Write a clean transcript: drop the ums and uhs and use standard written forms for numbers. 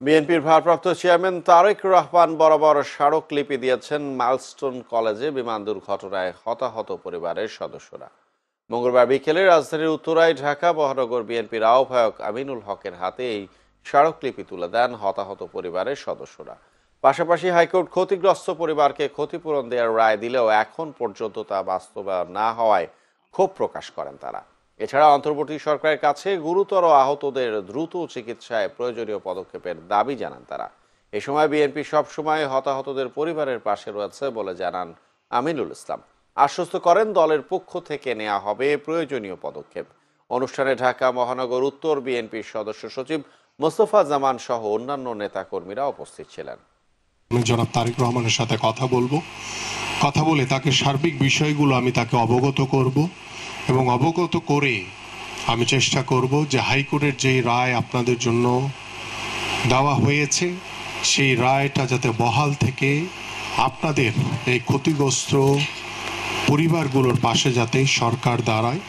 বিএনপির ভারপ্রাপ্ত চেয়ারম্যান তারেক রহমান বরাবর স্মারকলিপি দিয়েছেন মাইলস্টোন কলেজে বিমান দুর্ঘটনায় হতাহত পরিবারের সদস্যরা। মঙ্গলবার বিকেলে রাজধানীর উত্তরায় ঢাকা মহানগর বিএনপির আহ্বায়ক আমিনুল হকের হাতে এই স্মারকলিপি তুলে দেন হতাহত পরিবারের সদস্যরা। পাশাপাশি হাইকোর্ট ক্ষতিগ্রস্ত পরিবারকে ক্ষতিপূরণ দেওয়ার রায় দিলেও এখন পর্যন্ত তা বাস্তবায়ন না হওয়ায় ক্ষোভ প্রকাশ করেন তারা। এছাড়া অন্তর্বর্তী সরকারের কাছে গুরুতর আহতদের দ্রুত চিকিৎসায় প্রয়োজনীয় পদক্ষেপের দাবি জানান তারা। এ সময় বিএনপি সবসময় হতাহতদের পরিবারের পাশে রয়েছে বলে জানান আমিনুল ইসলাম। আশ্বস্ত করেন দলের পক্ষ থেকে নেওয়া হবে প্রয়োজনীয় পদক্ষেপ। অনুষ্ঠানে ঢাকা মহানগর উত্তর বিএনপির সদস্য সচিব মোস্তফা জামান সহ অন্যান্য নেতাকর্মীরা উপস্থিত ছিলেন। আমি জনাব তারেক রহমানের সাথে কথা বলবো, কথা বলে তাকে সার্বিক বিষয়গুলো আমি তাকে অবগত করব এবং অবগত করে আমি চেষ্টা করব যে হাইকোর্টের যেই রায় আপনাদের জন্য দেওয়া হয়েছে সেই রায়টা যাতে বহাল থেকে আপনাদের এই ক্ষতিগ্রস্ত পরিবারগুলোর পাশে যাতে সরকার দাঁড়ায়।